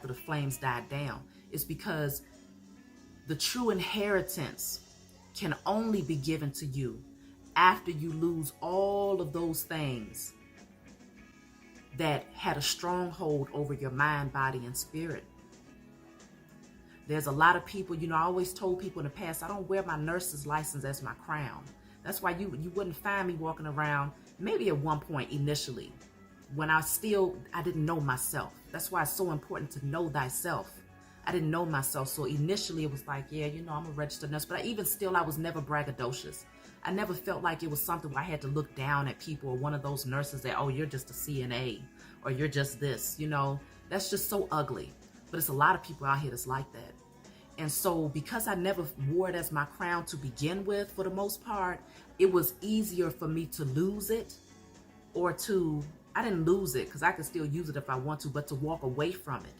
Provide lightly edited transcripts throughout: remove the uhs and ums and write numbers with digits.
after the flames died down. It's because the true inheritance can only be given to you after you lose all of those things that had a stronghold over your mind, body, and spirit. There's a lot of people, I always told people in the past, I don't wear my nurse's license as my crown. That's why you wouldn't find me walking around, maybe at one point initially, when I didn't know myself. That's why it's so important to know thyself. I didn't know myself. So initially it was like, yeah, I'm a registered nurse, but I was never braggadocious. I never felt like it was something where I had to look down at people or one of those nurses that, oh, you're just a CNA or you're just this, that's just so ugly. But it's a lot of people out here that's like that. And so because I never wore it as my crown to begin with, for the most part, it was easier for me to lose it I didn't lose it because I could still use it if I want to, but to walk away from it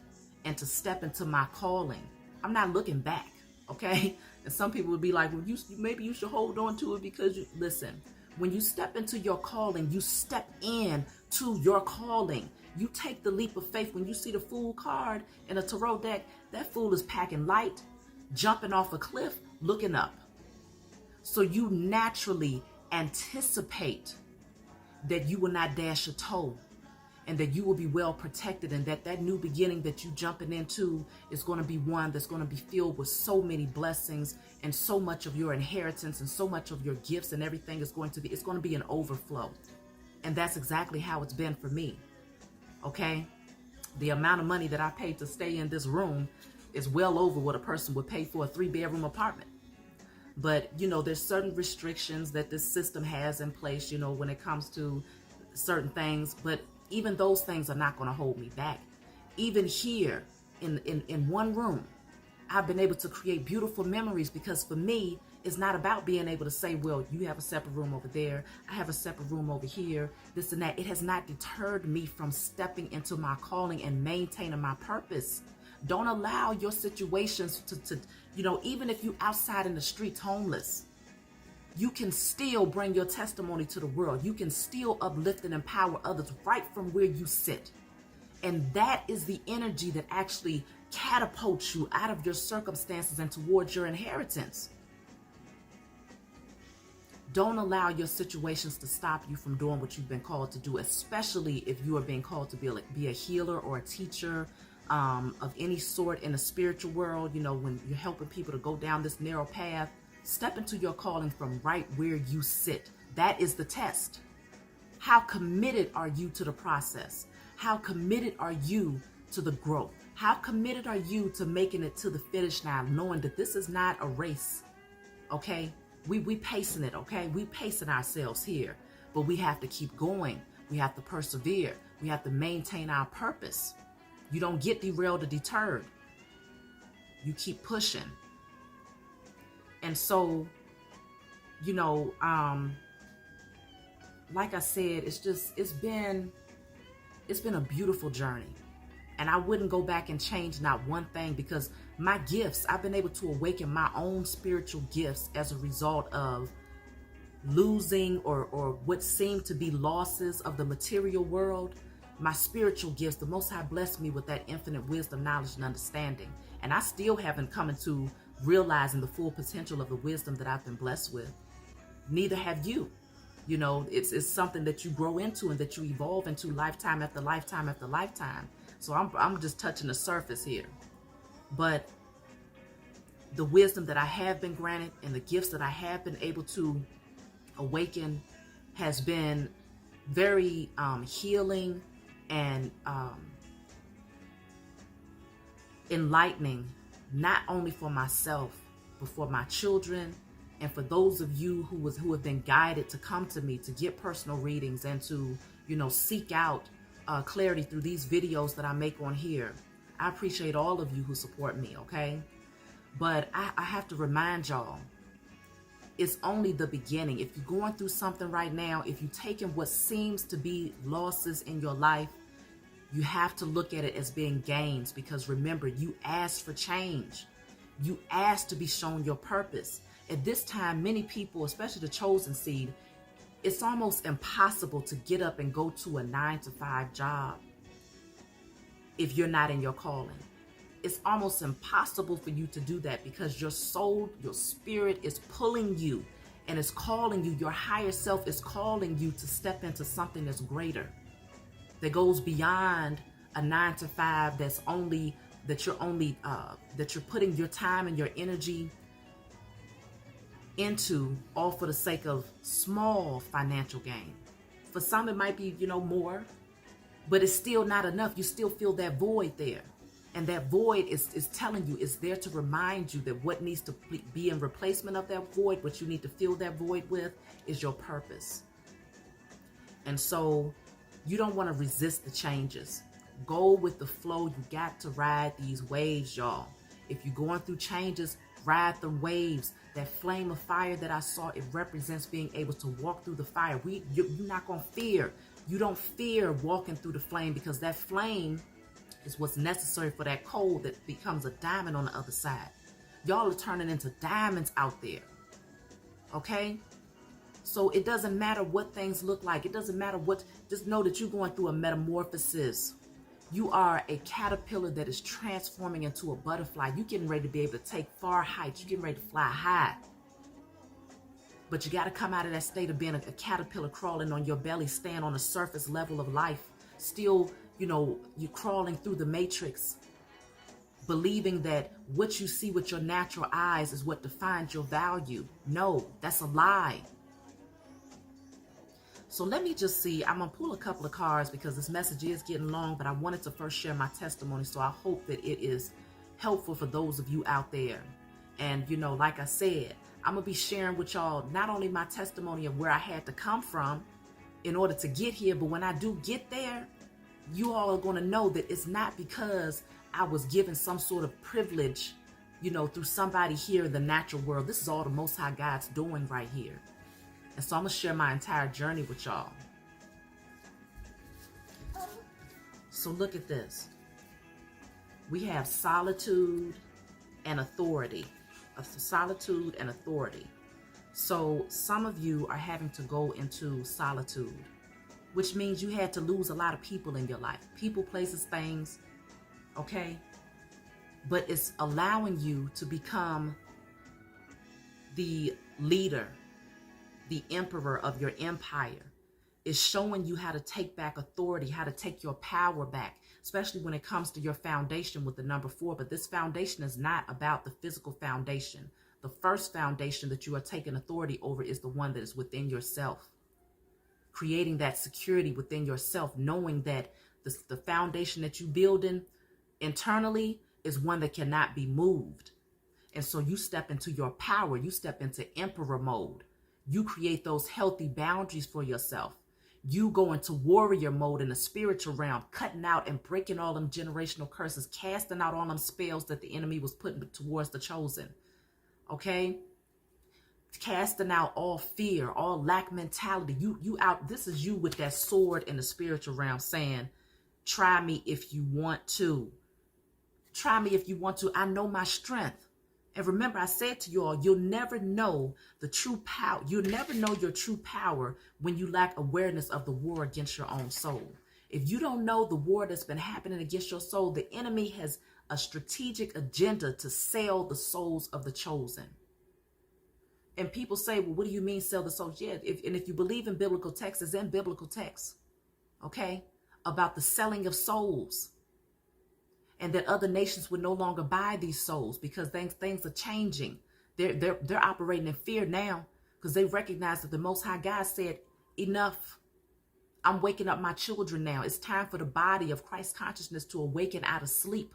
and to step into my calling. I'm not looking back, okay? And some people would be like, well, maybe you should hold on to it because listen, when you step into your calling, you step in to your calling. You take the leap of faith. When you see the fool card in a tarot deck, that fool is packing light, jumping off a cliff, looking up. So you naturally anticipate that you will not dash a toe and that you will be well protected, and that new beginning that you jumping into is going to be one that's going to be filled with so many blessings and so much of your inheritance and so much of your gifts and everything it's going to be an overflow. And that's exactly how it's been for me. Okay? The amount of money that I paid to stay in this room is well over what a person would pay for a 3-bedroom apartment. But, there's certain restrictions that this system has in place, when it comes to certain things. But even those things are not going to hold me back. Even here in one room, I've been able to create beautiful memories because for me, it's not about being able to say, well, you have a separate room over there, I have a separate room over here, this and that. It has not deterred me from stepping into my calling and maintaining my purpose. Don't allow your situations to even if you outside in the streets homeless, you can still bring your testimony to the world. You can still uplift and empower others right from where you sit. And that is the energy that actually catapults you out of your circumstances and towards your inheritance. Don't allow your situations to stop you from doing what you've been called to do, especially if you are being called to be a healer or a teacher of any sort in the spiritual world. When you're helping people to go down this narrow path, step into your calling from right where you sit. That is the test. How committed are you to the process? How committed are you to the growth? How committed are you to making it to the finish line, knowing that this is not a race, okay? We pacing it, okay? We pacing ourselves here, but we have to keep going. We have to persevere. We have to maintain our purpose. You don't get derailed or deterred. You keep pushing. And so, like I said, it's been a beautiful journey. And I wouldn't go back and change not one thing, because my gifts, I've been able to awaken my own spiritual gifts as a result of losing or what seemed to be losses of the material world. My spiritual gifts, the Most High blessed me with that infinite wisdom, knowledge, and understanding. And I still haven't come into realizing the full potential of the wisdom that I've been blessed with. Neither have you. It's something that you grow into and that you evolve into lifetime after lifetime after lifetime. So I'm just touching the surface here. But the wisdom that I have been granted and the gifts that I have been able to awaken has been very healing and enlightening, not only for myself, but for my children, and for those of you who have been guided to come to me to get personal readings and to, seek out clarity through these videos that I make on here. I appreciate all of you who support me, okay? But I have to remind y'all, it's only the beginning. If you're going through something right now, if you're taking what seems to be losses in your life, you have to look at it as being gains, because remember, you asked for change. You asked to be shown your purpose. At this time, many people, especially the chosen seed, it's almost impossible to get up and go to a 9-to-5 job if you're not in your calling. it's almost impossible for you to do that because your soul, your spirit is pulling you and is calling you. Your higher self is calling you to step into something that's greater, that goes beyond a 9 to 5. That you're putting your time and your energy into, all for the sake of small financial gain. For some, it might be, more, but it's still not enough. You still feel that void there. And that void is telling you, it's there to remind you that what needs to be in replacement of that void, what you need to fill that void with, is your purpose. And so you don't want to resist the changes. Go with the flow. You got to ride these waves, y'all. If you're going through changes, ride the waves. That flame of fire that I saw, it represents being able to walk through the fire. You're not going to fear. You don't fear walking through the flame, because that flame is what's necessary for that coal that becomes a diamond on the other side. Y'all are turning into diamonds out there. Okay? So it doesn't matter what things look like. It doesn't matter just know that you're going through a metamorphosis. You are a caterpillar that is transforming into a butterfly. You're getting ready to be able to take far heights. You're getting ready to fly high. But you got to come out of that state of being a caterpillar crawling on your belly, stand on the surface level of life. Still, you're crawling through the matrix, believing that what you see with your natural eyes is what defines your value. No, that's a lie. So let me just see. I'm going to pull a couple of cards because this message is getting long, but I wanted to first share my testimony. So I hope that it is helpful for those of you out there. And, like I said, I'm going to be sharing with y'all not only my testimony of where I had to come from in order to get here, but when I do get there, you all are going to know that it's not because I was given some sort of privilege, through somebody here in the natural world. This is all the Most High God's doing right here. And so I'm going to share my entire journey with y'all. So look at this. We have solitude and authority. Solitude and authority. So some of you are having to go into solitude, which means you had to lose a lot of people in your life. People, places, things. Okay? But it's allowing you to become the leader, the emperor of your empire. Is showing you how to take back authority, how to take your power back, especially when it comes to your foundation with the number 4. But this foundation is not about the physical foundation. The first foundation that you are taking authority over is the one that is within yourself. Creating that security within yourself, knowing that the foundation that you building internally is one that cannot be moved. And so you step into your power. You step into emperor mode. You create those healthy boundaries for yourself. You go into warrior mode in the spiritual realm, cutting out and breaking all them generational curses, casting out all them spells that the enemy was putting towards the chosen. Okay? Casting out all fear, all lack mentality. You out. This is you with that sword in the spiritual realm saying, try me if you want to. Try me if you want to. I know my strength. And remember, I said to you all, you'll never know the true power. You'll never know your true power when you lack awareness of the war against your own soul. If you don't know the war that's been happening against your soul, the enemy has a strategic agenda to sell the souls of the chosen. And people say, well, what do you mean sell the souls? Yeah, if you believe in biblical texts, it's in biblical texts, okay, about the selling of souls. And that other nations would no longer buy these souls because things are changing. They're operating in fear now because they recognize that the Most High God said, enough. I'm waking up my children now. It's time for the body of Christ consciousness to awaken out of sleep.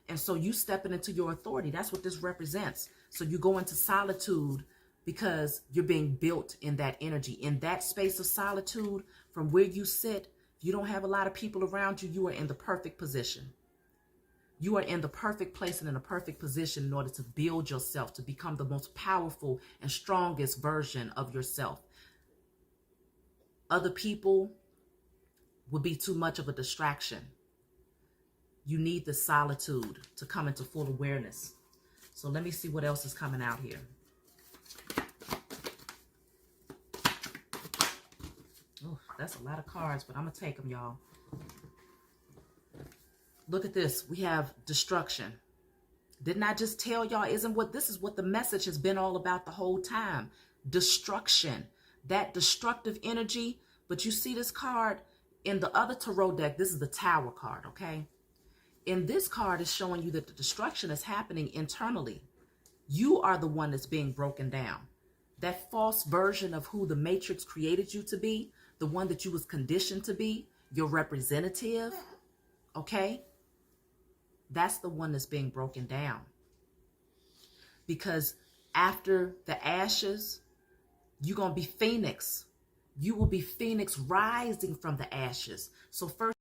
And so you stepping into your authority. That's what this represents. So you go into solitude because you're being built in that energy, in that space of solitude. From where you sit, if you don't have a lot of people around you, you are in the perfect position. You are in the perfect place and in a perfect position in order to build yourself, to become the most powerful and strongest version of yourself. Other people will be too much of a distraction. You need the solitude to come into full awareness. So let me see what else is coming out here. Oh, that's a lot of cards, but I'm going to take them, y'all. Look at this. We have destruction. Didn't I just tell y'all? This is what the message has been all about the whole time? Destruction. That destructive energy. But you see this card in the other tarot deck. This is the Tower card, okay? In this card is showing you that the destruction is happening internally. You are the one that's being broken down. That false version of who the Matrix created you to be, the one that you was conditioned to be, your representative, okay? That's the one that's being broken down. Because after the ashes, you're going to be Phoenix. You will be Phoenix rising from the ashes. So first